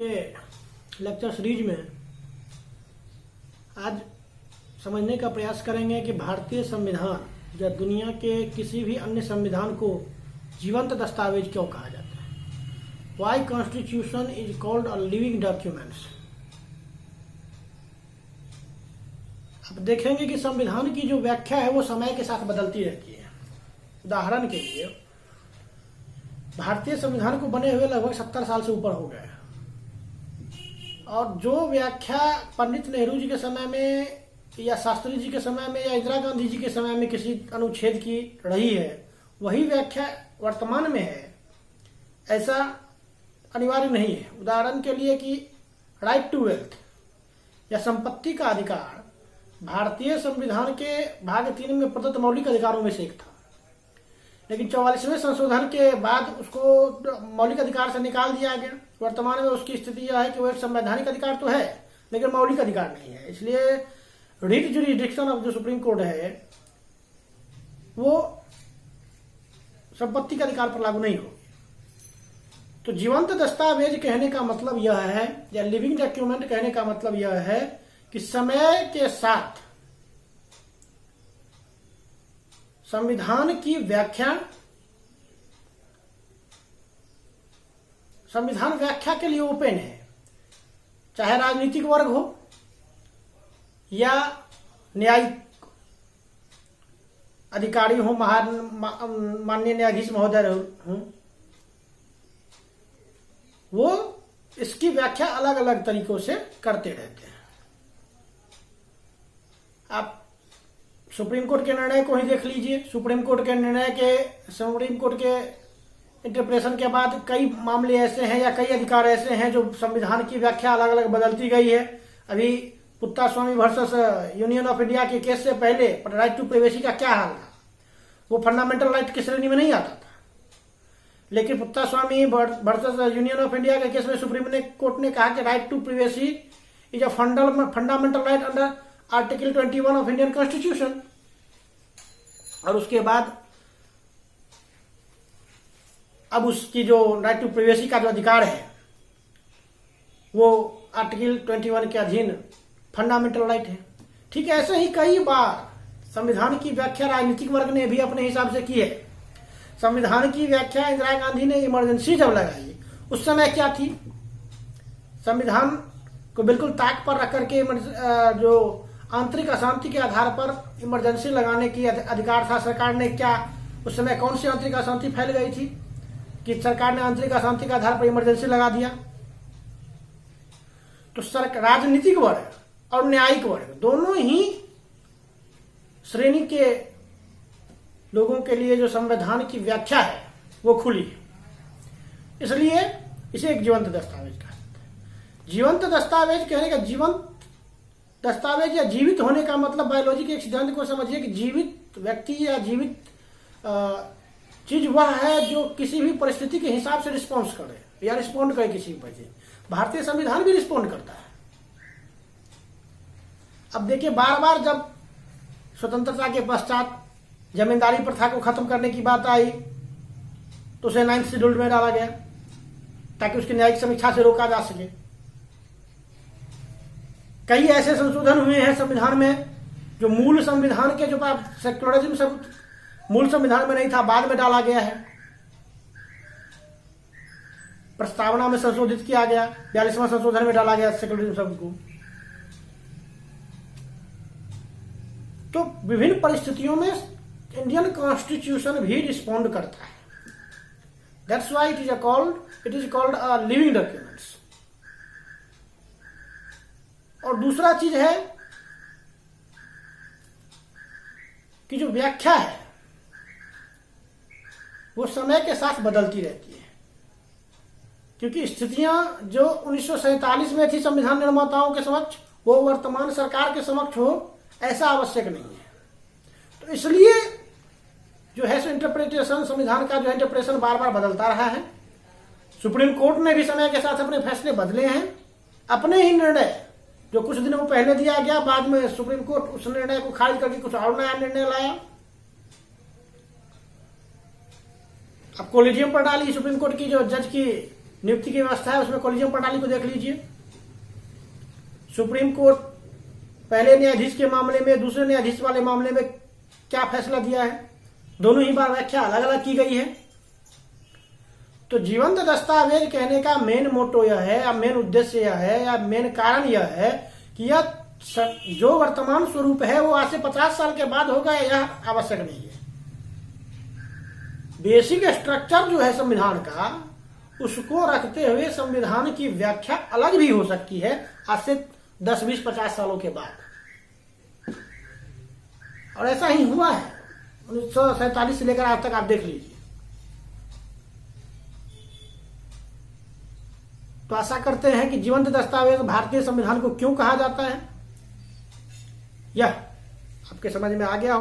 ये lecture series में आज समझने का प्रयास करेंगे कि भारतीय संविधान या दुनिया के किसी भी अन्य संविधान को जीवंत दस्तावेज क्यों कहा जाता है। Why constitution is called a living documents. अब देखेंगे कि संविधान की जो व्याख्या है वो समय के साथ बदलती रहती है। उदाहरण के लिए भारतीय संविधान को बने हुए लगभग 70 साल से ऊपर हो गए और जो व्याख्या पंडित नेहरू जी के समय में या शास्त्री जी के समय में या इंदिरा गांधी जी के समय में किसी अनुच्छेद की रही है वही व्याख्या वर्तमान में है, ऐसा अनिवार्य नहीं है। उदाहरण के लिए कि राइट टू वेल्थ या संपत्ति का अधिकार भारतीय संविधान के भाग 3 में प्रदत्त मौलिक अधिकारों में से एक था, लेकिन 44वें संशोधन के बाद उसको मौलिक अधिकार से निकाल दिया गया। वर्तमान में उसकी स्थिति यह है कि वो एक संवैधानिक अधिकार तो है लेकिन मौलिक अधिकार नहीं है। इसलिए रिट जुरिडिक्शन ऑफ जो सुप्रीम कोर्ट है वो संपत्ति के अधिकार पर लागू नहीं होगी। तो जीवंत दस्तावेज कहने का मतलब यह है या लिविंग डॉक्यूमेंट कहने का मतलब यह है कि समय के साथ संविधान की व्याख्या, संविधान व्याख्या के लिए ओपन है, चाहे राजनीतिक वर्ग हो या न्यायिक अधिकारी हो, माननीय न्यायाधीश महोदय हो, वो इसकी व्याख्या अलग अलग तरीकों से करते रहते हैं। आप सुप्रीम कोर्ट के निर्णय को ही देख लीजिए। सुप्रीम कोर्ट के इंटरप्रेशन के बाद कई मामले ऐसे हैं या कई अधिकार ऐसे हैं जो संविधान की व्याख्या अलग अलग बदलती गई है। अभी Puttaswamy versus Union of India के केस से पहले राइट टू प्राइवेसी का क्या हाल था, वो फंडामेंटल राइट की श्रेणी में नहीं आता था, लेकिन Puttaswamy versus Union of India के केस में सुप्रीम कोर्ट ने कहा कि right to privacy is a fundamental right under article 21 of Indian constitution. और उसके बाद अब उसकी जो राइट टू प्राइवेसी का जो अधिकार है वो आर्टिकल 21 के अधीन फंडामेंटल राइट है। ठीक है, ऐसे ही कई बार संविधान की व्याख्या राजनीतिक वर्ग ने भी अपने हिसाब से की है। संविधान की व्याख्या इंदिरा गांधी ने इमरजेंसी जब लगाई उस समय क्या थी, संविधान को बिल्कुल ताक पर रख करके जो आंतरिक अशांति के आधार पर इमरजेंसी लगाने की अधिकार था। सरकार ने क्या उस समय कौन सी आंतरिक अशांति फैल गई थी कि सरकार ने आंतरिक अशांति के आधार पर इमरजेंसी लगा दिया। तो राजनीतिक वर्ग और न्यायिक वर्ग दोनों ही श्रेणी के लोगों के लिए जो संविधान की व्याख्या है वो खुली है, इसलिए इसे एक जीवंत दस्तावेज कहा जाता है। जीवंत दस्तावेज कहने का जीवंत दस्तावेज या जीवित होने का मतलब बायोलॉजी के एक सिद्धांत को समझिए कि जीवित व्यक्ति या जीवित चीज वह है जो किसी भी परिस्थिति के हिसाब से रिस्पॉन्स करे या रिस्पॉन्ड करे किसी भी। भारतीय संविधान भी रिस्पॉन्ड करता है। अब देखिए, बार बार जब स्वतंत्रता के पश्चात जमींदारी प्रथा को खत्म करने की बात आई तो उसे 9th शेड्यूल में डाला गया ताकि उसकी न्यायिक समीक्षा से रोका जा सके। कई ऐसे संशोधन हुए हैं संविधान में जो मूल संविधान के जो सेक्युलरिज्म सब मूल संविधान में नहीं था, बाद में डाला गया है, प्रस्तावना में संशोधित किया गया, 42वां संशोधन में डाला गया सेक्युलरिज्म शब्द को। तो विभिन्न परिस्थितियों में इंडियन कॉन्स्टिट्यूशन भी रिस्पॉन्ड करता है। That's why it is called a living documents. और दूसरा चीज है कि जो व्याख्या है वो समय के साथ बदलती रहती है, क्योंकि स्थितियां जो 1947 में थी संविधान निर्माताओं के समक्ष वो वर्तमान सरकार के समक्ष हो ऐसा आवश्यक नहीं है। तो इसलिए जो है इंटरप्रिटेशन, संविधान का जो इंटरप्रिटेशन बार बार बदलता रहा है। सुप्रीम कोर्ट ने भी समय के साथ अपने फैसले बदले हैं। अपने ही निर्णय जो कुछ दिनों पहले दिया गया, बाद में सुप्रीम कोर्ट उस निर्णय को खारिज करके कुछ और नया निर्णय लाया। अब कोलिजियम पर डाली सुप्रीम कोर्ट की जो जज की नियुक्ति की व्यवस्था है, उसमें कॉलेजियम प्रणाली को देख लीजिए। सुप्रीम कोर्ट पहले न्यायाधीश के मामले में, दूसरे न्यायाधीश वाले मामले में क्या फैसला दिया है, दोनों ही बार व्याख्या अलग अलग की गई है। तो जीवंत दस्तावेज कहने का मेन मोटो यह है, या मेन उद्देश्य यह है, या मेन कारण यह है कि यह जो वर्तमान स्वरूप है वो आज से 50 साल के बाद होगा, यह आवश्यक नहीं है। बेसिक स्ट्रक्चर जो है संविधान का, उसको रखते हुए संविधान की व्याख्या अलग भी हो सकती है आज से 10, 20, 50 सालों के बाद। और ऐसा ही हुआ है 1947 से लेकर आज तक, आप देख लीजिए। तो आशा करते हैं कि जीवंत दस्तावेज भारतीय संविधान को क्यों कहा जाता है, यह आपके समझ में आ गया हो।